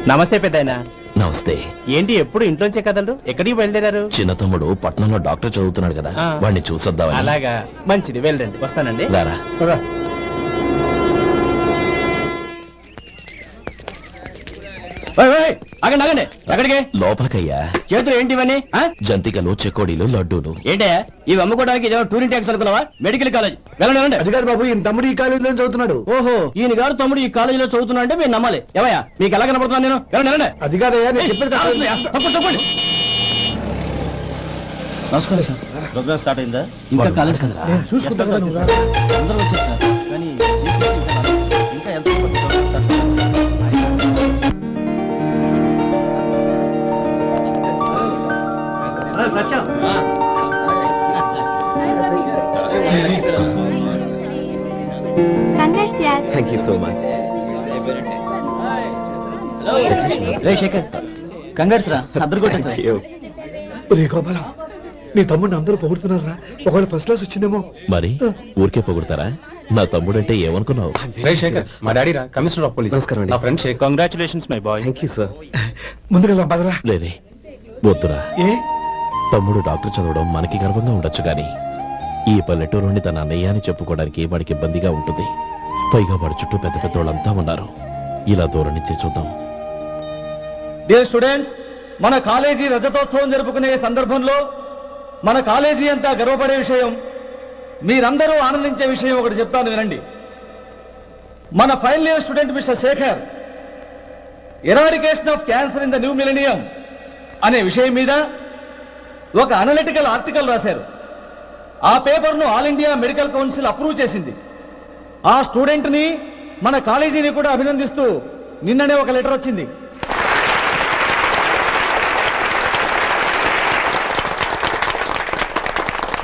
నమస్తే పెద్దాయన. నమస్తే. ఏంటి ఎప్పుడు ఇంట్లోంచే కదలరు? ఎక్కడికి బయలుదేరారు? చిన్న తమ్ముడు పట్నంలో డాక్టర్ చదువుతున్నాడు కదా, వాడిని చూసొద్దామని. అలాగా, మంచిది, వెళ్ళండి. వస్తానండి. రారా. ఆగండి ఆగండి. ఎక్కడికి? లోపలికయ్యా. చేతులు ఏంటి ఇవన్నీ? జంతికలు, చెకోడీలు, లడ్డూలు. ఏంటే ఇవి అమ్ముకోవడానికి ఇదేమో టూరింగ్ ట్యాక్స్ అనుకున్నావా? Medical college. వెళ్ళండి. అది కాదు బాబు, ఈయన తమ్ముడు ఈ కాలేజీలో చదువుతున్నాడు. ఓహో, ఈయన గారు తమ్ముడు ఈ కాలేజీలో చదువుతున్నా అంటే మీరు నమ్మాలి. ఏవయ్యా, మీకు ఎలా కనపడుతున్నాను నేను? వెళ్ళండి. అది కాదయ్యా, నేను చెప్పేది తప్పండి. నమస్కారం సార్. ప్రోగ్రామ్ స్టార్ట్ అయిందా? ఇంకా కాలేజ్ కదా, చూసుకుంటా. అందరూ వచ్చారు సార్. కానీ ఇంకా ఎంత సత్యం. Thank you so much. రే శేఖర్, కంగ్రాట్స్ రా, అందరు కొట్టారు సార్. రే గోపాలం, నీ తమ్ముడిని అందరూ పొగుడుతున్నారా? ఒకవేళ ఫస్ట్ క్లాస్ వచ్చిందేమో. మరి ఊరికే పొగుడతారా? నా తమ్ముడంటే ఏమనుకున్నావు? రే శేఖర్, మా డాడీ రా, కమిషనర్ ఆఫ్ పోలీస్. నమస్కారం అండి. నా friend Shekhar. Congratulations my boy. Thank you sir. ముందుగా బదరా. లేదే, వద్దురా. ఏ తమ్ముడు డాక్టర్ చదవడం మనకి గర్వంగా ఉండొచ్చు కానీ ఈ పల్లెటూరుని తన అన్నయ్య అని చెప్పుకోవడానికి వాడికి ఇబ్బందిగా ఉంటుంది. పైగా వాడి చుట్టూ పెద్ద పెద్ద వాళ్ళంతా ఉన్నారు. ఇలా దూరం నుంచి చూద్దాం. డియర్ స్టూడెంట్స్, మన కాలేజీ రజతోత్సవం జరుపుకునే సందర్భంలో మన కాలేజీ అంతా గర్వపడే విషయం, మీరందరూ ఆనందించే విషయం ఒకటి చెప్తాను వినండి. మన final year student mister Shekhar eradication of cancer in the new millennium అనే విషయం మీద ఒక అనలిటికల్ ఆర్టికల్ రాశారు. ఆ పేపర్ను all India medical council approve చేసింది. ఆ స్టూడెంట్ని, మన కాలేజీని కూడా అభినందిస్తూ నిన్ననే ఒక లెటర్ వచ్చింది.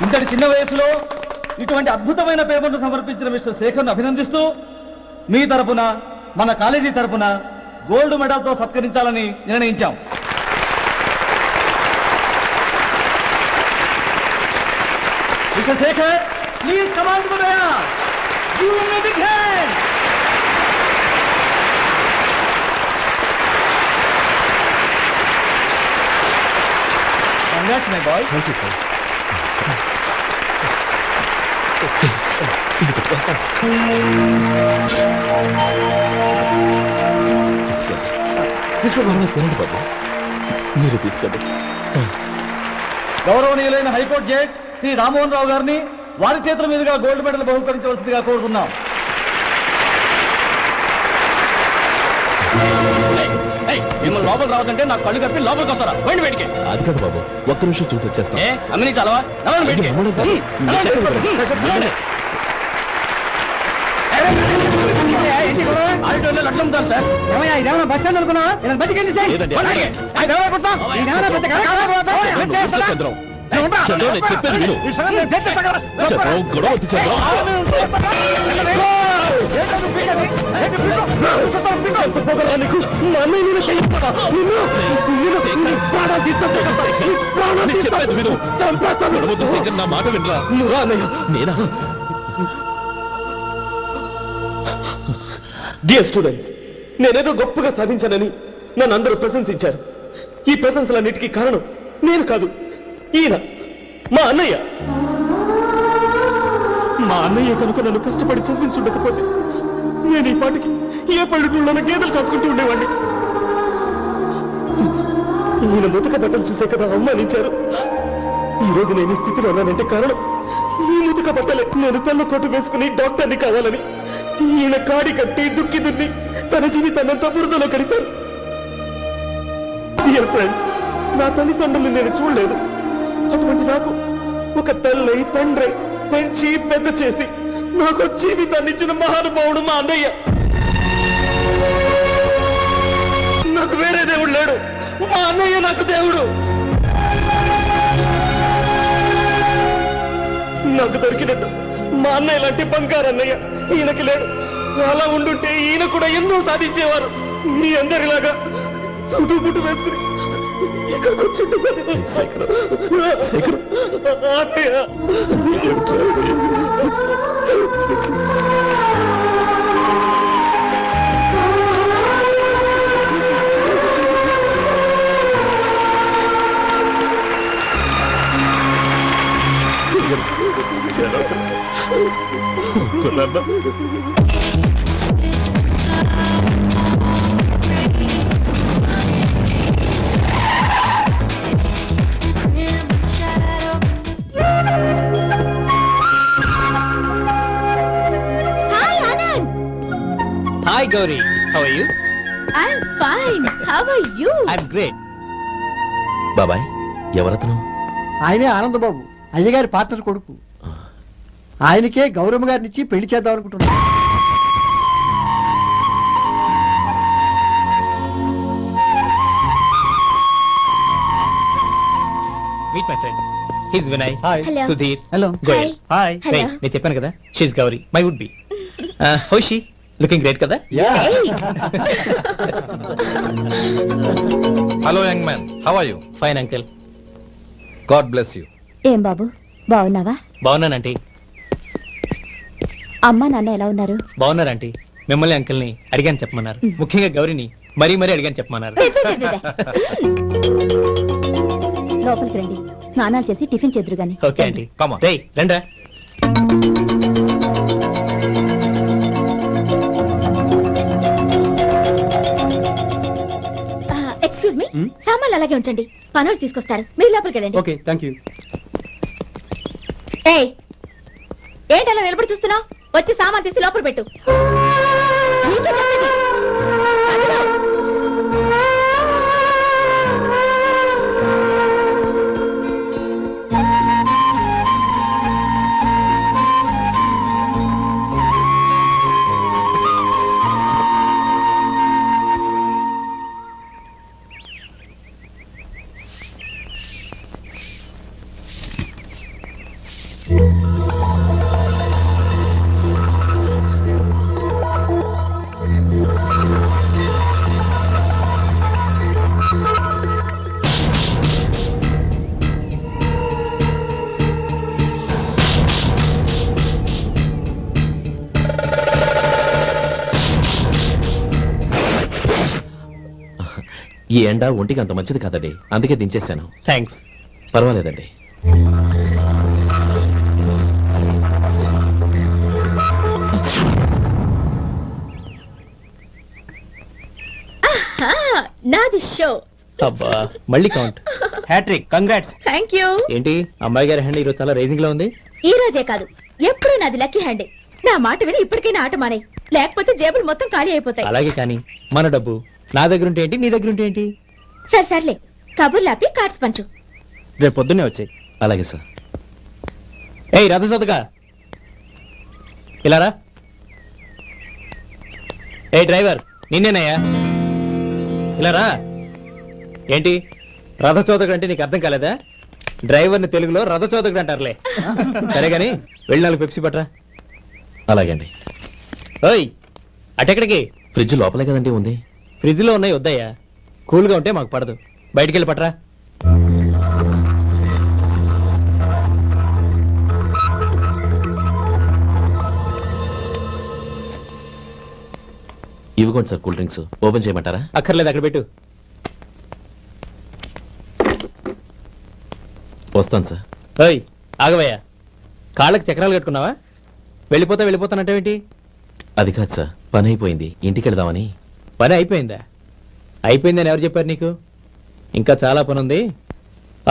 ఇంతటి చిన్న వయసులో ఇటువంటి అద్భుతమైన పేపర్ను సమర్పించిన మిస్టర్ శేఖర్ను అభినందిస్తూ మీ తరపున, మన కాలేజీ తరపున gold మెడల్తో సత్కరించాలని నిర్ణయించాం. Mr. Shekhar, please come on to the dais. Give him a big hand. Congrats, my boy. Thank you sir. తీసుకోండి బాబు, మీరు తీసుకోండి. గౌరవనీయులైన హైకోర్టు జడ్జ్ శ్రీ రామ్మోహన్ రావు గారిని వారి చేతుల మీదుగా గోల్డ్ మెడల్ బహుకరించవలసిందిగా కోరుతున్నాం. మిమ్మల్ని లోపల రావద్దంటే నాకు కళ్ళు కప్పి లోపలికి వస్తారా? పోయింది బయటికి. అది కాదు బాబు, ఒక్క నిమిషం చూసి వచ్చేస్తాం. అమ్మిని చాలవా? బయటికి ఆడిటోర్లో లట్లు అమ్ముతారు సార్. ఇదేమన్నా బస్ స్టాండ్ అనుకున్నా? బతికండి సార్. చెప్పేది విను. గొడవ వద్దు చంద్రం. నా మాట వినరా? నేనా? డియర్ స్టూడెంట్స్, నేనేదో గొప్పగా సాధించానని నన్ను అందరూ ప్రశంసించారు. ఈ ప్రశంసలన్నిటికీ కారణం నేను కాదు, ఈయన మా అన్నయ్య. మా అన్నయ్య కనుక నన్ను కష్టపడి చదివించుండకపోతే నేను ఈ పాటికి ఏ పల్లెటూళ్ళలో గేదెలు కాసుకుంటూ ఉండేవాడిని. ఈయన ముతక బట్టలు చూసే కదా అవమానించారు. ఈ రోజు నేను ఈ స్థితిలో ఉన్నానంటే కారణం ఈ ముతక బట్టలే. నేను తెల్ల కోటు వేసుకుని డాక్టర్ని కావాలని ఈయన కాడి కట్టి దుక్కి దున్ని తన జీవితాన్నంతా బురదలో గడిపారు. డియర్ ఫ్రెండ్స్, నా తల్లిదండ్రులు నేను చూడలేదు. అటువంటి నాకు ఒక తల్లి తండ్రి పెంచి పెద్ద చేసి నాకు జీవితాన్ని ఇచ్చిన మహానుభావుడు మా అన్నయ్య. నాకు వేరే దేవుడు లేడు, మా అన్నయ్య నాకు దేవుడు. నాకు దొరికినట్టు మా అన్నయ్య లాంటి బంగారు అన్నయ్య ఈయనకి లేడు. అలా ఉండుంటే ఈయన కూడా ఎన్నో సాధించేవారు. మీ అందరిలాగా సూటుబుట్టు వేసుకుని ఇక్కడికి వచ్చి ఒప్పుకోనన్నా. Hi Gauri, how are you? I'm fine. How are you? I'm great. బాబాయ్ ఎవరతను? ఆయనే ఆనందబాబు, అయ్యగారి పార్ట్నర్ కొడుకు. ఆయనకే గౌరమ్మ గారినిచ్చి పెళ్లి చేద్దాం అనుకుంటున్నా. Meet my friend. He's Vinay. Hi. Hello. Sudhir. Hello. Goyal. Hi. Hello. Hey, నేను చెప్పాను కదా. She's Gauri. My would be. How is she? Looking great కదా? Hey. Hello young man, how are you? Fine uncle. God bless you. ఏం బాబు, బాగున్నావా? బాగున్నానంటీ. అమ్మా నాన్న ఎలా ఉన్నారు? బాగున్నారంటీ. మిమ్మల్ని అంకుల్ని అడిగాను చెప్పమన్నారు. ముఖ్యంగా గౌరిని మరీ అడిగాను చెప్పమన్నారు. లోపలికి రండి, స్నానాలు చేసి టిఫిన్ చేదురు గాని. Okay aunty. Come on. రేయ్ రండ్రా. ఎక్స్క్యూజ్ మీ, సామాన్లు అలాగే ఉంచండి, పనులు తీసుకొస్తారు. మీరు లోపలికి వెళ్ళండి. Okay thank you. ఏయ్, ఏంటి అలా నిలబడి చూస్తున్నావు? వచ్చి సామాన్ తీసి లోపల పెట్టు. నీకే చెప్పేది. అదిగో. ఈ ఎండ ఒంటికి అంత మంచిది కాదండి, అందుకే దించేశాను. థ్యాంక్స్. పర్వాలేదండి. నాది షో. అబ్బా మళ్ళీ count. Hattrick. Congrats. Thank you. ఏంటి అమ్మాయి గారి హ్యాండ్ ఈరోజు చాలా రేజింగ్ లో ఉంది. ఈ రోజే కాదు, ఎప్పుడు నాది లక్కీ హ్యాండే. నా మాట విని ఇప్పటికైనా ఆట మానే, లేకపోతే జేబులు మొత్తం ఖాళీ అయిపోతాయి. అలాగే కానీ మన డబ్బు నా దగ్గర ఉంటే ఏంటి, నీ దగ్గర ఉంటే ఏంటి? సరే సర్లే, కబుర్లు ఆపి కార్డ్స్ పంచు. రేపు పొద్దున్నే వచ్చాయి. అలాగే సార్. ఏయ్ రథ సోదగా ఇలా రా. ఏ డ్రైవర్ నిన్నేనయ్యా, ఇలా రా. ఏంటి రథచోదకుడు అంటే నీకు అర్థం కాలేదా? డ్రైవర్ని తెలుగులో రథచోదకుడు అంటారులే. సరే గాని వెళ్ళి 4 పెప్సీ పట్రా. అలాగే అండి. ఓయ్ అటెక్కడికి? ఫ్రిడ్జ్ లోపలే కదండి ఉంది. ఫ్రిడ్జ్ లో ఉన్నాయి వద్దయ్యా, కూల్గా ఉంటే మాకు పడదు. బయటికి వెళ్ళి పట్రా. ఇవ్వకోండి సార్, కూల్ డ్రింక్స్ ఓపెన్ చేయమంటారా? అక్కర్లేదు, అక్కడ పెట్టు. వస్తాను సార్. ఓయ్ ఆగవయ్యా, కాళ్ళకి చక్రాలు కట్టుకున్నావా? వెళ్ళిపోతానంటావేంటి? అది కాదు సార్, పని అయిపోయింది, ఇంటికి వెళదామని. పని అయిపోయిందా? అయిపోయిందని ఎవరు చెప్పారు నీకు? ఇంకా చాలా పని ఉంది,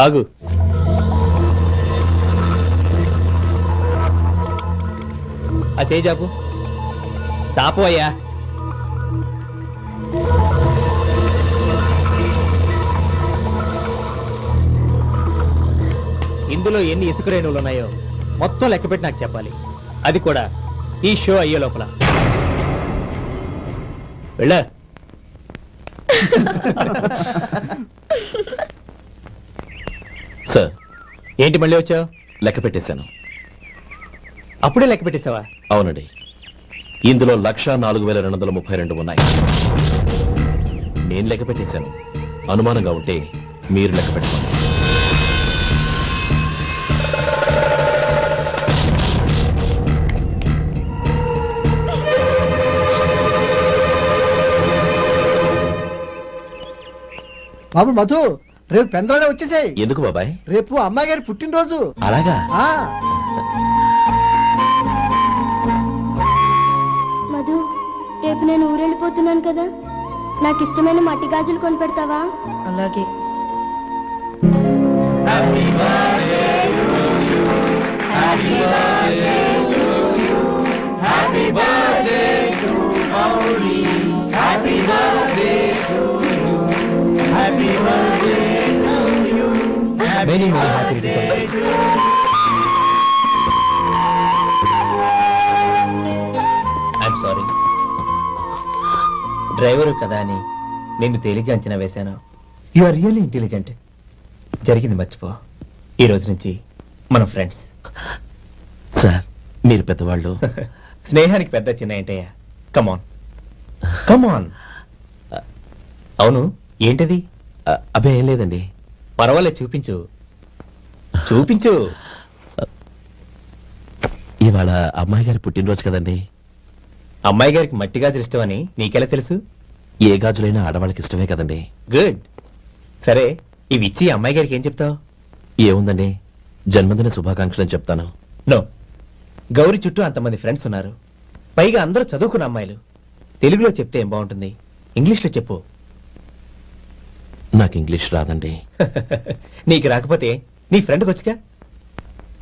ఆగు. ఆ చేయి చాపు. చాపు అయ్యా. ఇందులో ఎన్ని ఇసుక రేణువులు ఉన్నాయో మొత్తం లెక్కపెట్టి నాకు చెప్పాలి, అది కూడా ఈ షో అయ్యే లోపల. వెళ్ళా. సార్ ఏంటి మళ్ళీ వచ్చావు? లెక్క పెట్టేశాను. అప్పుడే లెక్క పెట్టేశావా? అవునండి, ఇందులో 1,04,232 ఉన్నాయి. నేను లెక్క పెట్టేశాను. అనుమానంగా ఉంటే మీరు లెక్క పెట్టుకోండి. బాబు మధు, రేపు పెందరాడే వచ్చేసాయి. ఎందుకు బాబాయ్? రేపు అమ్మాయి గారి పుట్టినరోజు. అలాగా? రేపు నేను ఊరెళ్ళిపోతున్నాను కదా, నాకు ఇష్టమైన మట్టి గాజులు కొనిపెడతావా? అలాగే. Many happy returns. I'm sorry. Driver కదా అని నిన్ను తేలిగ్గా అంచనా వేశాను. You are really intelligent. జరిగింది మర్చిపో. ఈ రోజు నుంచి మనం ఫ్రెండ్స్. సార్ మీరు పెద్దవాళ్ళు. స్నేహానికి పెద్ద చిన్న ఏంటయ్యా? కమాన్ కమాన్. అవును, ఏంటది? అబ్బే ఏం లేదండి. పర్వాలేదు, చూపించు చూపించు. ఇవాళ అమ్మాయి గారి పుట్టినరోజు కదండి. అమ్మాయి గారికి మట్టి గాజులు ఇష్టమని నీకెలా తెలుసు? ఏ గాజులైనా ఆడవాళ్ళకి ఇష్టమే కదండి. గుడ్. సరే, ఇవి ఇచ్చి అమ్మాయి గారికి ఏం చెప్తావు? ఏముందండి, జన్మదిన శుభాకాంక్షలు అని చెప్తాను. నో, గౌరీ చుట్టూ అంతమంది ఫ్రెండ్స్ ఉన్నారు, పైగా అందరూ చదువుకున్న అమ్మాయిలు. తెలుగులో చెప్తే ఏం బాగుంటుంది? ఇంగ్లీష్లో చెప్పు. నాకు ఇంగ్లీష్ రాదండి. నీకు రాకపోతే నీ ఫ్రెండ్కి వచ్చిగా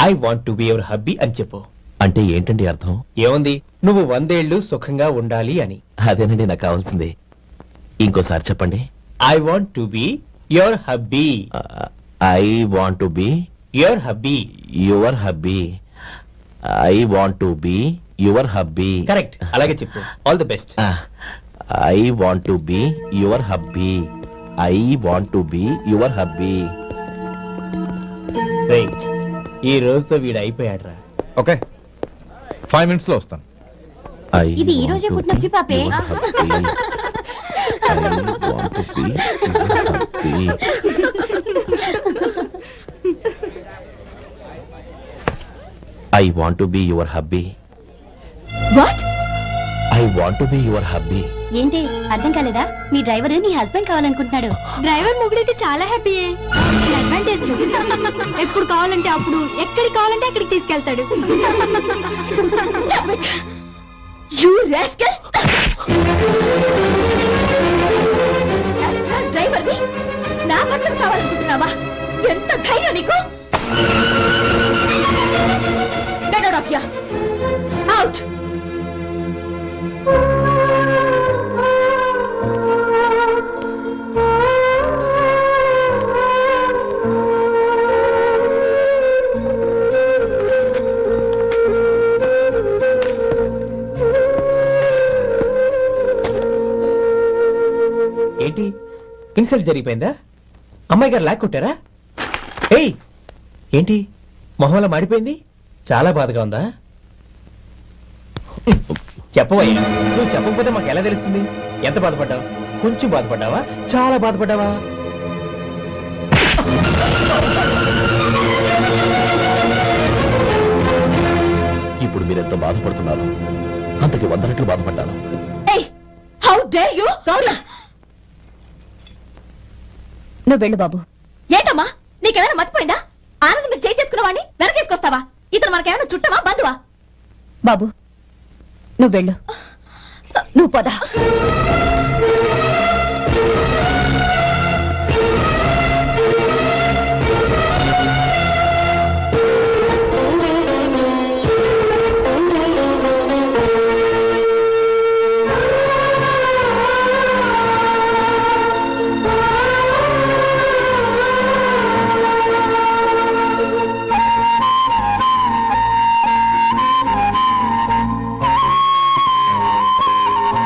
I want to be your hubby అని చెప్పు. అంటే ఏంటండి అర్థం? ఏముంది, నువ్వు 100 ఏళ్ళు సుఖంగా ఉండాలి అని. అదేనండి నాకు కావాల్సింది. ఇంకోసారి చెప్పండి. I want to be your hubby. I want to be your hubby. Your hubby. I want to be your hubby. Correct, అలాగే చెప్పు. All the best. I want to be your hubby. I want to be your hubby. ఈ రోజుతో వీడు అయిపోయాడ్రా. Okay, 5 minutes లో వస్తాను. ఇది ఈ రోజే పుట్టినొచ్చి పాపే. I want to be your hubby. What? I want to be your hubby. ఏంటి అర్థం కాలేదా? మీ డ్రైవర్ నీ హస్బెండ్ కావాలనుకుంటున్నాడు. డ్రైవర్ మొగుడైతే చాలా హ్యాపీయే. అడ్వాంటేజ్ ఎప్పుడు కావాలంటే అప్పుడు, ఎక్కడికి కావాలంటే అక్కడికి తీసుకెళ్తాడు. You rascal! డ్రైవర్ ని నా బట్టలు కావాలనుకుంటున్నావా? ఎంత ధైర్యం నీకు! Get out of here! Out! ఏంటి, ఇన్సల్ట్ జరిగిపోయిందా? అమ్మాయి గారు లాక్ కొట్టారా? ఏయ్, ఏంటి మొహంలో మాడిపోయింది? చాలా బాధగా ఉందా? చెప్పవయ్యా, నువ్వు చెప్పకపోతే మాకు ఎలా తెలుస్తుంది? ఎంత బాధపడ్డావు? కొంచెం బాధపడ్డావా? చాలా బాధపడ్డావా? ఇప్పుడు మీరెంత బాధపడుతున్నారు, అంతకి 100 రెట్లు బాధపడ్డాను. How dare you! నువ్వు వెళ్ళు బాబు. ఏంటమ్మా, నీకేమైనా మర్చిపోయిందా? ఆనందం మీరు చేసుకున్నవాడిని వెనకేసుకొస్తావా? ఇతను మనకేమైనా చుట్టమా, బంధువా? బాబు నువ్వు వెళ్ళు, నువ్వు పద.